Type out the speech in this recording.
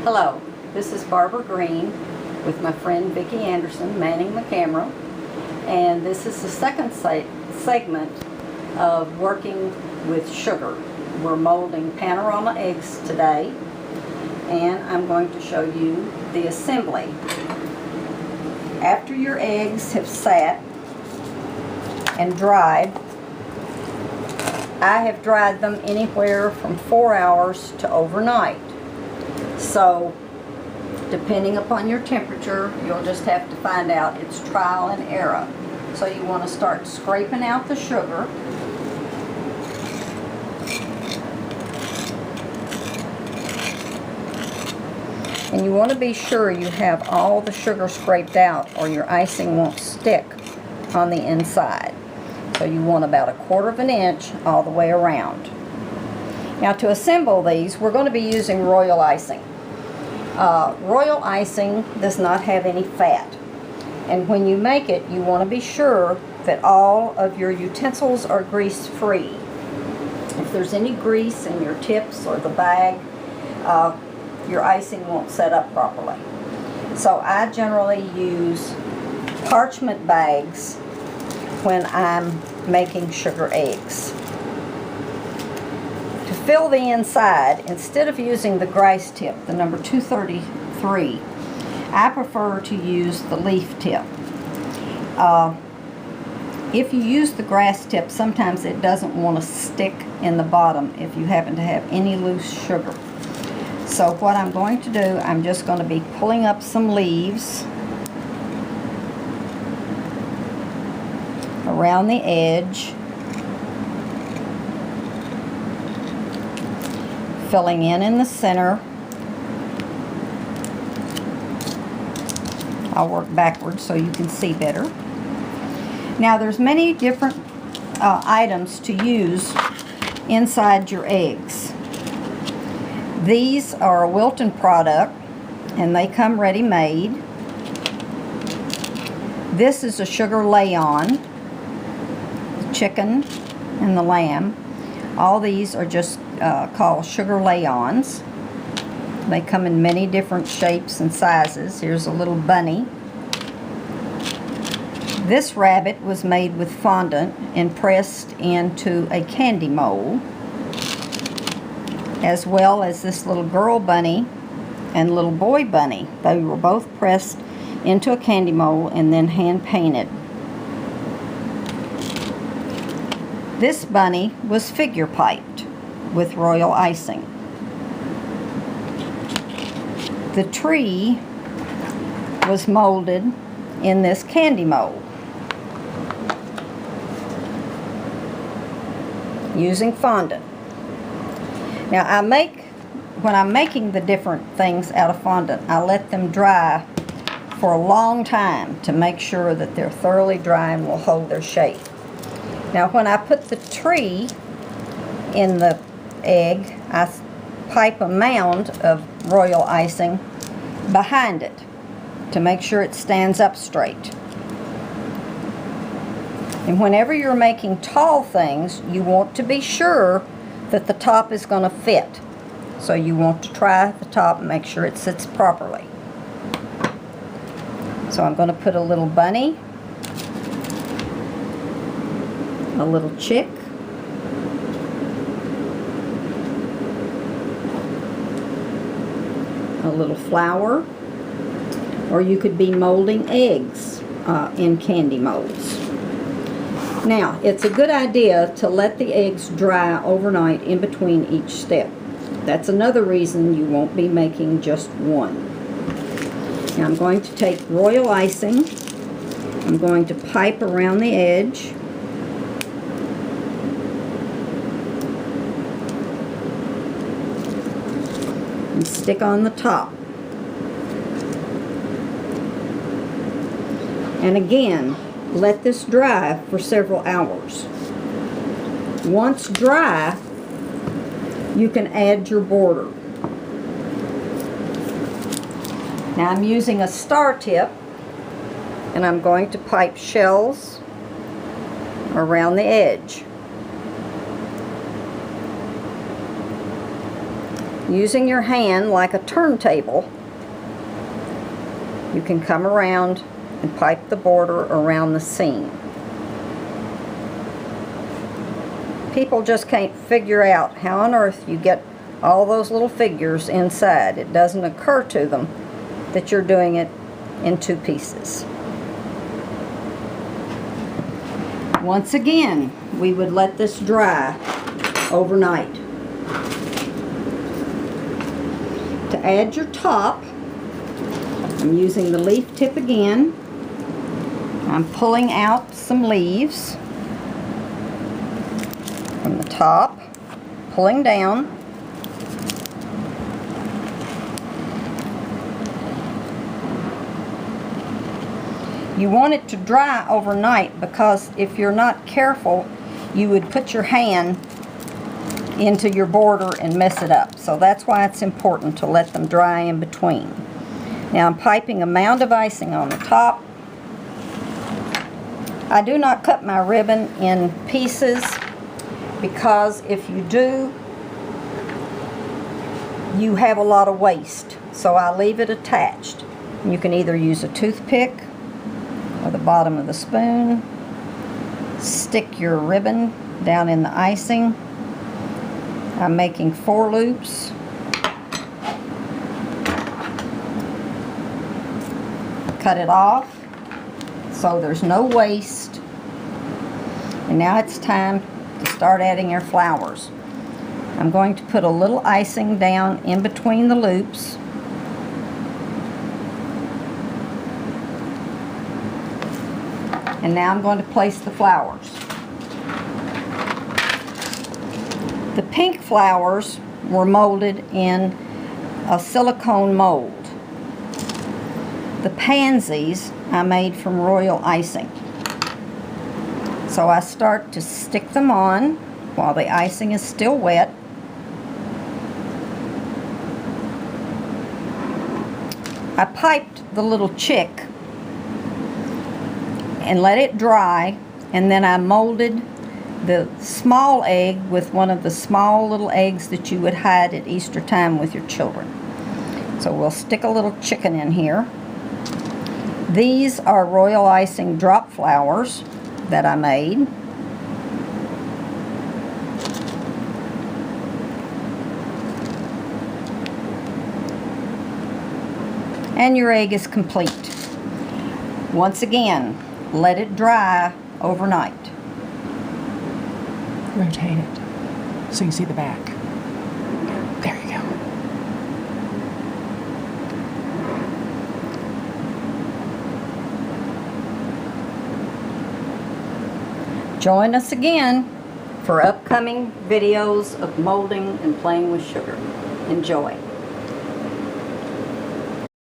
Hello, this is Barbara Green with my friend Vicki Anderson manning the camera, and this is the second segment of working with sugar. We're molding panorama eggs today, and I'm going to show you the assembly. After your eggs have sat and dried, I have dried them anywhere from 4 hours to overnight. So, depending upon your temperature, you'll just have to find out. It's trial and error. So you want to start scraping out the sugar. And you want to be sure you have all the sugar scraped out, or your icing won't stick on the inside. So you want about 1/4 inch all the way around. Now, to assemble these, we're going to be using royal icing. Royal icing does not have any fat, and when you make it, you want to be sure that all of your utensils are grease free. If there's any grease in your tips or the bag, your icing won't set up properly. So I generally use parchment bags when I'm making sugar eggs. To fill the inside, instead of using the Grice tip, the number 233, I prefer to use the leaf tip. If you use the grass tip, sometimes it doesn't want to stick in the bottom if you happen to have any loose sugar. So what I'm going to do, I'm just going to be pulling up some leaves around the edge, filling in the center. I'll work backwards so you can see better. Now, there's many different items to use inside your eggs. These are a Wilton product, and they come ready-made. This is a sugar lay-on, the chicken and the lamb. All these are just called sugar lay-ons. They come in many different shapes and sizes. Here's a little bunny. This rabbit was made with fondant and pressed into a candy mold, as well as this little girl bunny and little boy bunny. They were both pressed into a candy mold and then hand painted. This bunny was figure piped with royal icing. The tree was molded in this candy mold using fondant. Now, when I'm making the different things out of fondant, I let them dry for a long time to make sure that they're thoroughly dry and will hold their shape. Now, when I put the tree in the egg, I pipe a mound of royal icing behind it to make sure it stands up straight. And whenever you're making tall things, you want to be sure that the top is going to fit. So you want to try the top and make sure it sits properly. So I'm going to put a little bunny, a little chick, a little flower, or you could be molding eggs in candy molds. Now, it's a good idea to let the eggs dry overnight in between each step. That's another reason you won't be making just one. Now, I'm going to take royal icing. I'm going to pipe around the edge. And stick on the top. And again, let this dry for several hours. Once dry, you can add your border. Now, I'm using a star tip, and I'm going to pipe shells around the edge. Using your hand like a turntable, you can come around and pipe the border around the seam. People just can't figure out how on earth you get all those little figures inside. It doesn't occur to them that you're doing it in 2 pieces. Once again, we would let this dry overnight. To add your top, I'm using the leaf tip again. I'm pulling out some leaves from the top, pulling down. You want it to dry overnight because if you're not careful, you would put your hand into your border and mess it up. So that's why it's important to let them dry in between. Now I'm piping a mound of icing on the top. I do not cut my ribbon in pieces because if you do, you have a lot of waste. So I leave it attached. You can either use a toothpick or the bottom of the spoon. Stick your ribbon down in the icing. I'm making 4 loops. Cut it off so there's no waste. And now it's time to start adding your flowers. I'm going to put a little icing down in between the loops. And now I'm going to place the flowers. The pink flowers were molded in a silicone mold. The pansies I made from royal icing. So I start to stick them on while the icing is still wet. I piped the little chick and let it dry, and then I molded the small egg with one of the small little eggs that you would hide at Easter time with your children. So we'll stick a little chicken in here. These are royal icing drop flowers that I made. And your egg is complete. Once again, let it dry overnight. Rotate it so you see the back. There you go. Join us again for upcoming videos of molding and playing with sugar. Enjoy.